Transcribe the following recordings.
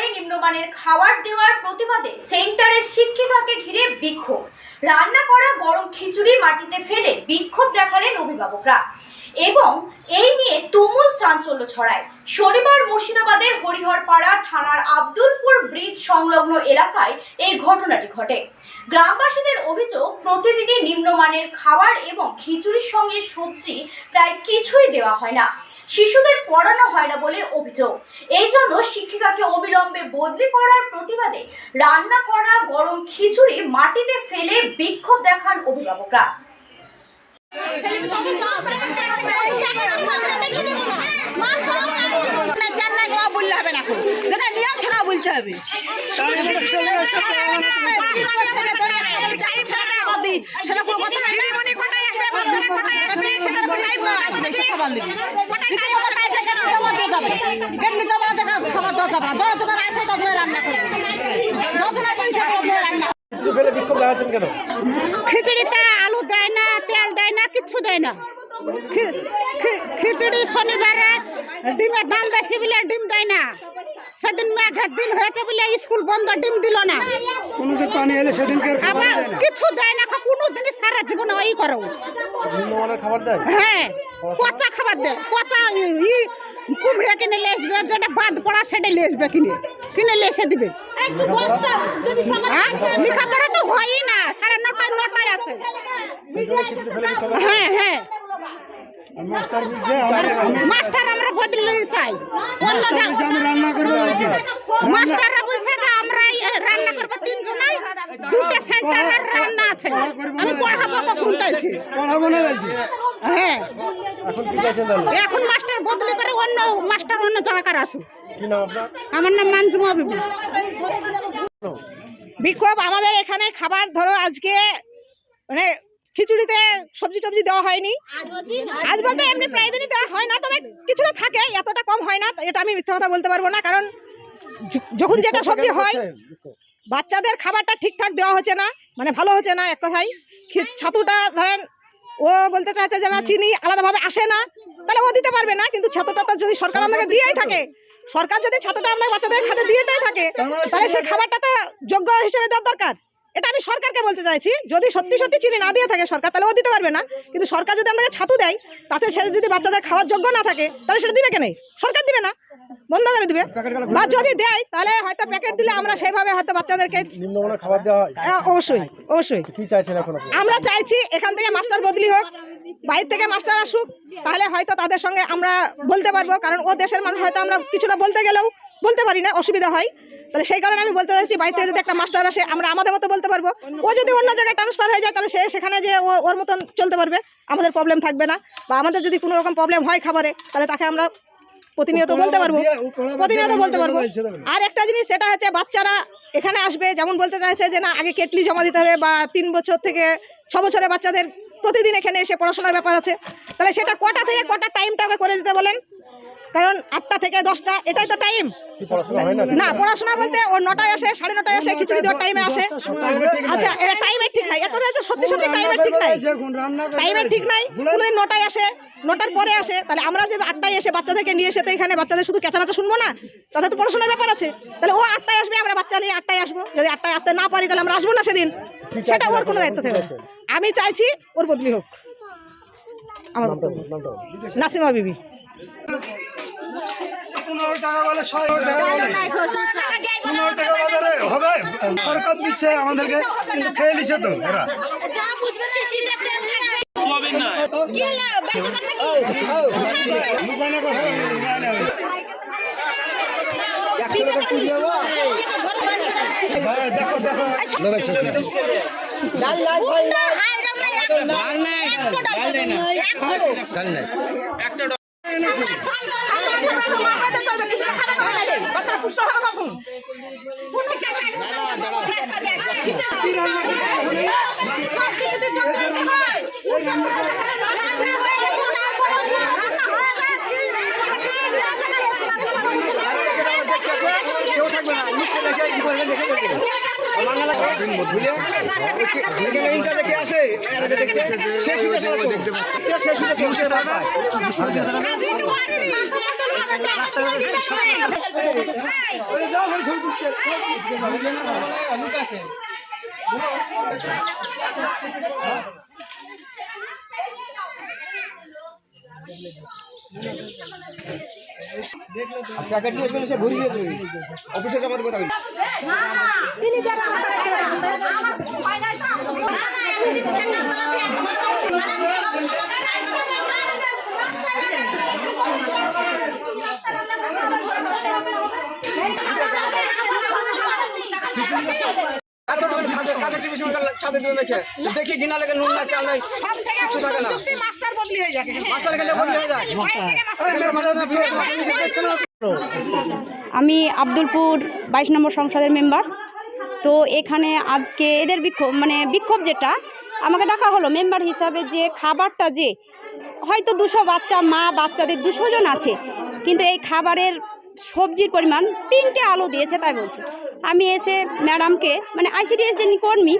বিদ্যালয়ে নিম্নমানের খাবার দেওয়ার প্রতিবাদে সেন্টারের শিক্ষিকাকে ঘিরে বিক্ষোভ। রান্না করা গরম খিচুড়ি মাটিতে ফেলে বিক্ষোভ দেখালেন অভিভাবকরা এবং এই নিয়ে তুমুল চাঞ্চল্য ছড়ায়। শনিবার মুর্শিদাবাদের হরিহরপাড়া থানার আব্দুলপুর ব্রিজ সংলগ্ন এলাকায় এই ঘটনাটি ঘটে। গ্রামবাসীদের অভিযোগ, প্রতিদিনই নিম্নমানের খাবার এবং খিচুড়ির সঙ্গে সবজি প্রায় কিছুই দেওয়া হয় না। শিশুদের পড়ানো হয় না বলে অভিযোগ। এই জন্য শিক্ষিকাকে অবিলম্বে বদলি করার প্রতিবাদে রান্না করা গরম খিচুড়ি মাটিতে ফেলে বিক্ষোভ দেখান অভিভাবকরা। খিচুড়িতে আলু দেয় না, তেল দেয় না, কিচ্ছু দেয় না। খিচুড়ি শনিবারে ডিমের দাম বেশি বলে ডিম দেয় না। সেদিন মেঘের দিন হয়েছে বলে স্কুল বন্ধ, ডিম দিল না। আবার কিছু দেয় না, কোনো দিনই সারা জীবনে ওই করো। হ্যাঁ, পচা খাবার দেয়, পচা কুমড়ে কিনে নিয়ে আসবে, যেটা বাদ পড়া সেটা নিয়ে আসবে, কিনে নিয়ে এসে দিবে। লেখাপড়া তো হয়ই না, 9:30 আসে। হ্যাঁ হ্যাঁ, মাস্টার আমরা বদলে চাই। মাস্টাররা বলছে যে আমরা রান্না করবো 3 জনাই, 2টা সেন্টারের রান্না আছে, আমি পড়াবো কখন চাইছি। হ্যাঁ, এখন মাস্টার বদলে করে অন্য মাস্টার অন্য জায়গায় আসুক। আমার নাম মানজুমা বিবি। বিক্ষোভ আমাদের এখানে খাবার ধরো আজকে মানে খিচুড়িতে সবজি টবজি দেওয়া হয়নি। আজ বলতে এমনি প্রায় দিনই দেওয়া হয় না, তবে কিছুটা থাকে, এতটা কম হয় না। এটা আমি মিথ্যা কথা বলতে পারবো না, কারণ যখন যেটা সবজি হয় বাচ্চাদের খাবারটা ঠিকঠাক দেওয়া হচ্ছে না, মানে ভালো হচ্ছে না। এক কথায় ছাতুটা ধরেন ও বলতে চাইছে যে না চিনি আলাদাভাবে আসে না, তাহলে ও দিতে পারবে না। কিন্তু ছাতুটা তো যদি সরকার আমাকে দিয়েই থাকে, সরকার যদি ছাতুটা আমাদের বাচ্চাদের খাতে দিয়েই থাকে, তাহলে সেই খাবারটা তো যোগ্য হিসেবে দেওয়ার দরকার। এটা আমি সরকারকে বলতে চাইছি, যদি সত্যি সত্যি চিনি না দিয়ে থাকে সরকার, তাহলে ও দিতে পারবে না। কিন্তু সরকার যদি আমাকে ছাতু দেয়, তাতে সে যদি বাচ্চাদের খাওয়ার যোগ্য না থাকে, তাহলে সেটা দিবে কেন? সরকার দিবে না, বন্ধ করে দিবে। বা যদি দেয় তাহলে হয়তো প্যাকেট দিলে আমরা সেইভাবে হয়তো বাচ্চাদেরকে খাবার দেওয়া হয়। অবশ্যই অবশ্যই কি চাইছেন এখন? আমরা চাইছি এখান থেকে মাস্টার বদলি হোক, বাইরে থেকে মাস্টার আসুক, তাহলে হয়তো তাদের সঙ্গে আমরা বলতে পারবো। কারণ ও দেশের মানুষ, হয়তো আমরা কিছুটা বলতে গেলেও বলতে পারি না, অসুবিধা হয়। তাহলে সেই কারণে আমি বলতে চাইছি বাইরে থেকে যদি একটা মাস্টার আসে, আমরা আমাদের মতো বলতে পারবো। ও যদি অন্য জায়গায় ট্রান্সফার হয়ে যায়, তাহলে সে সেখানে যে ওর মতন চলতে পারবে, আমাদের প্রবলেম থাকবে না। বা আমাদের যদি কোনো রকম প্রবলেম হয় খাবারে, তাহলে তাকে আমরা প্রতিনিয়ত বলতে পারবো। আর একটা জিনিস সেটা হচ্ছে, বাচ্চারা এখানে আসবে, যেমন বলতে চাইছে যে না আগে কেটলি জমা দিতে হবে, বা 3 বছর থেকে 6 বছরের বাচ্চাদের প্রতিদিন এখানে এসে পড়াশোনার ব্যাপার আছে। তাহলে সেটা কটা থেকে কটা টাইমটাকে করে দিতে বলেন, কারণ 8টা থেকে 10টা এটাই তো টাইম না। পড়াশোনা বলতে ও 9টায় আসে, 9:30 আসে, খিচুড়ি দেওয়ার টাইমে আসে। আচ্ছা, এটা টাইমের ঠিক নাই, এত সত্যি সত্যি টাইমের ঠিক নাই, টাইমের ঠিক নাই। কোনোদিন 9টায় আসে, 9টার পরে আসে। তাহলে আমরা যদি 8টায় এসে বাচ্চাদেরকে নিয়ে এসে তো এখানে বাচ্চাদের শুধু কেঁচানাচা শুনবো না, তাদের তো পড়াশোনার ব্যাপার আছে। তাহলে ও 8টায় আসবে, আমরা বাচ্চা নিয়ে 8টায় আসবো। যদি 8টায় আসতে না পারি, তাহলে আমরা আসবো না সেদিন, সেটা ওর কোনো দায়িত্ব থাকবে। আমি চাইছি ওর বদলি হোক। আমার নাসিমা বিবি। 15 টাকা বলে 100 টাকা হবে, সরকার দিচ্ছে আমাদেরকে, কিন্তু খেয়ে নিচ্ছে তো এরা। দেখো দেখো দেখতে দেখি ঘৃণা লেগে নুন নাই চাল নাই কিছু থাকে না মাস্টার বদলি হয়ে যায় মাস্টার এখান থেকে বদলি হয়ে যায় আমি আব্দুলপুর 22 নম্বর সংসদের মেম্বার। তো এখানে আজকে এদের বিক্ষোভ যেটা আমাকে ডাকা হলো মেম্বার হিসাবে, যে খাবারটা যে হয়তো 200 বাচ্চা মা বাচ্চাদের 200 জন আছে, কিন্তু এই খাবারের সবজির পরিমাণ 3টে আলু দিয়েছে তাই বলছে। আমি এসে ম্যাডামকে ICDS যিনি কর্মী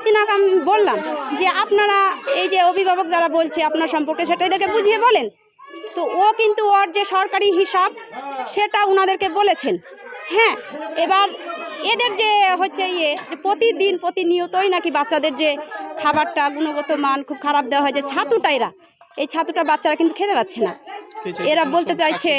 তিনাকে আমি বললাম যে আপনারা এই যে অভিভাবক যারা বলছে আপনার সম্পর্কে সেটা এদেরকে বুঝিয়ে বলেন। তো ও কিন্তু ওর যে সরকারি হিসাব সেটা ওনাদেরকে বলেছেন। হ্যাঁ, এবার এদের যে হচ্ছে যে প্রতিনিয়তই নাকি বাচ্চাদের যে খাবারটা গুণগত মান খুব খারাপ দেওয়া হয়, যে ছাতুটা এই ছাতুটা বাচ্চারা কিন্তু খেতে পাচ্ছে না। এরা বলতে চাইছে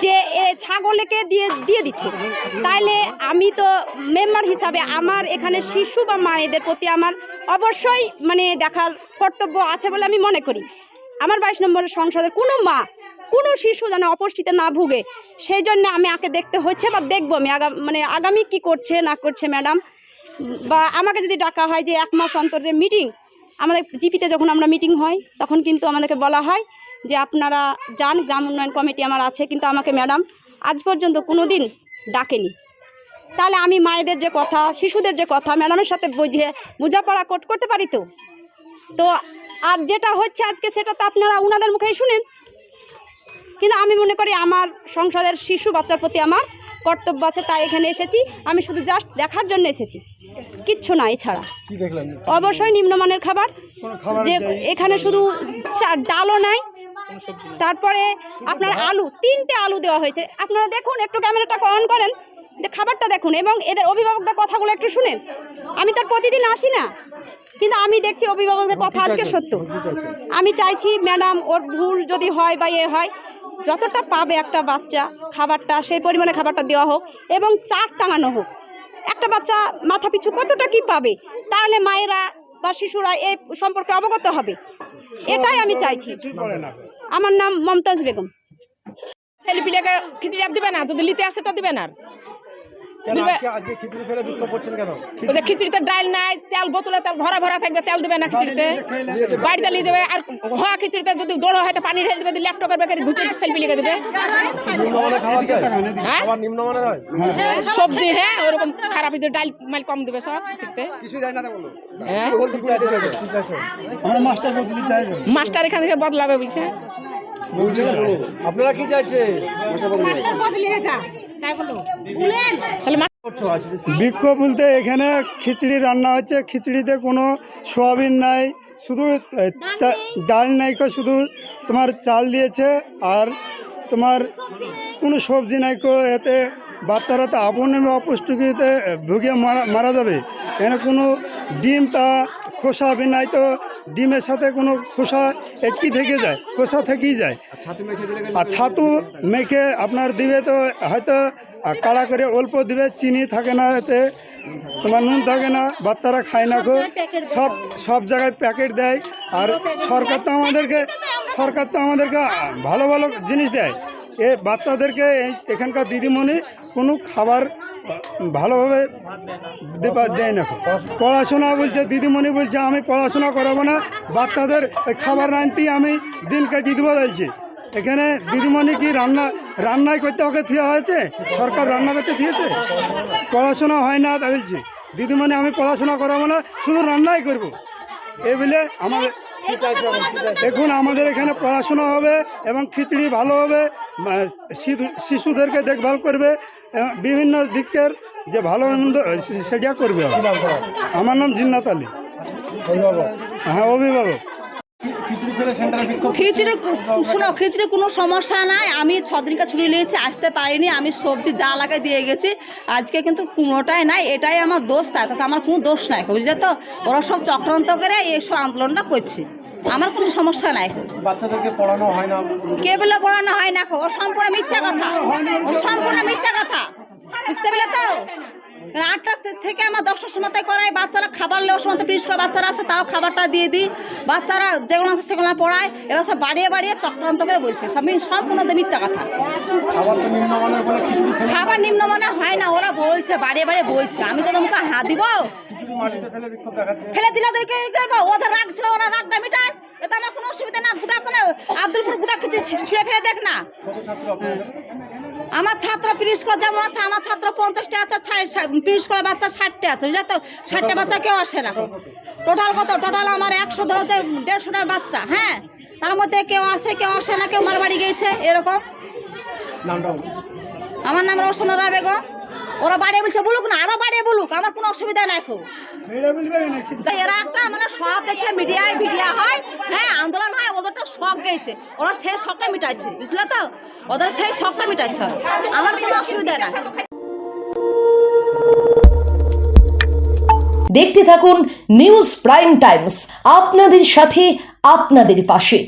যে ছাগলকে দিয়ে দিচ্ছে। তাইলে আমি তো মেম্বার হিসাবে আমার এখানে শিশু বা মায়েদের প্রতি আমার অবশ্যই দেখার কর্তব্য আছে বলে আমি মনে করি। আমার 22 নম্বরের সংসদের কোনো মা কোনো শিশু যেন অপুষ্টিতে না ভুগে, সেই জন্য আমি আগে দেখতে হচ্ছে বা দেখবো আমি আগামী কি করছে না করছে ম্যাডাম। বা আমাকে যদি ডাকা হয় যে 1 মাস অন্তর যে মিটিং, আমাদের জিপিতে যখন আমরা মিটিং হয় তখন কিন্তু আমাদেরকে বলা হয় যে আপনারা যান, গ্রাম উন্নয়ন কমিটি আমার আছে, কিন্তু আমাকে ম্যাডাম আজ পর্যন্ত কোনো দিন ডাকেনি। তাহলে আমি মায়েদের যে কথা, শিশুদের যে কথা ম্যাডামের সাথে বোঝাপড়া করতে পারি। তো আর যেটা হচ্ছে আজকে সেটা তো আপনারা ওনাদের মুখেই শুনেন, কিন্তু আমি মনে করি আমার সংসদের শিশু বাচ্চার প্রতি আমার কর্তব্য আছে, তাই এখানে এসেছি। আমি শুধু জাস্ট দেখার জন্য এসেছি, কিচ্ছু না। এছাড়া অবশ্যই নিম্নমানের খাবার, যে এখানে শুধু ডালও নাই, তারপরে আপনার আলু 3টে আলু দেওয়া হয়েছে। আপনারা দেখুন, একটু ক্যামেরাটা অন করেন, যে খাবারটা দেখুন এবং এদের অভিভাবকদের কথাগুলো একটু শুনেন। আমি তো প্রতিদিন আসি না, কিন্তু আমি দেখছি অভিভাবকদের কথা আজকে সত্য। আমি চাইছি ম্যাডাম ওর ভুল যদি হয় বা হয়, যতটা পাবে একটা বাচ্চা খাবারটা সেই পরিমাণে খাবারটা দেওয়া হোক এবং চাট টাঙানো হোক। একটা বাচ্চা মাথা পিছু কতটা কি পাবে, তাহলে মায়েরা বা শিশুরা এই সম্পর্কে অবগত হবে। এটাই আমি চাইছি। আমার নাম মমতাজ বেগম। ছেলে পিলেকে খিচুড়ি আর দিবে না, যদি লিতে আসে তো দিবে না। খিচুড়িতে ডাল নাই, তেল বোতলে তেল ভরা থাকবে, তেল দিবে না খিচুড়িতে, বাড়িতে নিয়ে যাবে। আর হওয়া খিচুড়িতে যদি দৌড় হয় তো পানি ঢেলে দেবে, ল্যাপটপ করবে, ঘুটে ছেলে পিলেকে দেবে। সবজি হ্যাঁ ওরকম খারাপ, ডাল মাল কম দেবে সব খিচুড়িতে। মাস্টার এখান থেকে বদলাবে বলছে। আপনারা কি চাইছে? বিক্ষোভ বলতে এখানে খিচুড়ি রান্না হচ্ছে, খিচুড়িতে কোনো সোয়াবিন নাই, শুধু ডাল নাই, শুধু তোমার চাল দিয়েছে আর তোমার কোনো সবজি নাই। এতে বাচ্চারা তো অপুষ্টিতে ভুগে মারা যাবে। এখানে কোনো ডিম তা খোসা নাই, তো ডিমের সাথে কোনো খোসা একই থেকে যায়, খোসা থেকেই যায়। আর ছাতু মেখে আপনার দিবে তো হয়তো কাড়া করে অল্প দিবে, চিনি থাকে না, এতে তোমার নুন থাকে না, বাচ্চারা খায় না। সব জায়গায় প্যাকেট দেয়। আর সরকার তো আমাদেরকে ভালো ভালো জিনিস দেয়। এ বাচ্চাদেরকে এখানকার দিদিমণি কোনো খাবার ভালোভাবে দেয় না। পড়াশোনা বলছে, দিদিমণি বলছে আমি পড়াশোনা করাবো না, বাচ্চাদের খাবার রাঁধতেই আমি দিন কাটিয়ে দেবো বলছি। এখানে দিদিমণি কি রান্নাই করতে ওকে থিয়া হয়েছে? সরকার রান্না করতে দিয়েছে? পড়াশোনা হয় না তা বলছি। দিদিমণি আমি পড়াশোনা করাবো না, শুধু রান্নাই করবো এই বলে আমাদের। দেখুন আমাদের এখানে পড়াশোনা হবে এবং খিচুড়ি ভালো হবে, শিশুদেরকে দেখভাল করবে, বিভিন্ন দিকের যে ভালো মন্দ সেটা করবে। আমার নাম জিন্নাত আলী। হ্যাঁ, অভিভাবক। খিচুড়ি শোনো, খিচুড়ি কোনো সমস্যা নাই। আমি 6 দিনকা ছুটি নিয়েছি, আসতে পারিনি। আমি সবজি যা লাগে দিয়ে গেছি। আজকে কিন্তু কুমড়োটাই নাই, এটাই আমার দোষ। তাই আমার কোনো দোষ নাই, বুঝলে তো? ওরা সব চক্রান্ত করে এইসব আন্দোলনটা করছে। আমার কোনো সমস্যা নাই। বাচ্চাদেরকে পড়ানো হয় না, কে বলে পড়ানো হয় না? ও সম্পূর্ণ মিথ্যা কথা, ও সম্পূর্ণ মিথ্যা কথা, বুঝতে পেলে তো? 8টা থেকে আমার 10টার সময় করাই। বাচ্চারা খাবার নেওয়ার সময় পিস করে বাচ্চারা আসে, তাও খাবারটা দিয়ে দিই। বাচ্চারা যেগুলো আছে সেগুলো পড়ায়। এরা সব বাড়িয়ে বাড়িয়ে চক্রান্ত করে বলছে, সব সম্পূর্ণ মিথ্যা কথা। খাবার নিম্নমানের হয় না, ওরা বলছে, বাড়িয়ে বাড়িয়ে বলছে। আমি তো তোমাকে হাত দিব? ফেলে দিলে করবো? ওদের রাখছে, ওরা রাগটা মিটায়, এতে আমার কোনো অসুবিধা না। গোটা করে আব্দুলপুর গোটা কিছু ছিঁড়ে ফেলে দেখ না। আমার ছাত্র পিরিশ করে যেমন আছে, আমার ছাত্র 50টা আছে, পিরিশ করে বাচ্চা 60টা আছে, বুঝলে তো? 60টা বাচ্চা কেউ আসে না। টোটাল কত? টোটাল আমার 150টা বাচ্চা। হ্যাঁ, তার মধ্যে কেউ আসে, কেউ আসে না, কেউ মার বাড়ি গেছে, এরকম। আমার নাম রোশনারা বেগম। ওরা বাড়িয়ে বলছে, বলুক না, আরো বাড়িয়ে বলুক, আমার কোনো অসুবিধা নাই। খুব এরা একটা মানে সব দেখছে, মিডিয়ায় ভিডিও হয়, হ্যাঁ, আন্দোলন হয়, ওদেরটা শখ গেছে। ওরা সেই শখটা মিটাইছে, বুঝলে তো? ওদের সেই শখটা মিটাইছে, আমার কোনো অসুবিধা নাই। দেখতে থাকুন নিউজ প্রাইম টাইমস, আপনাদের সাথে, আপনাদের পাশে।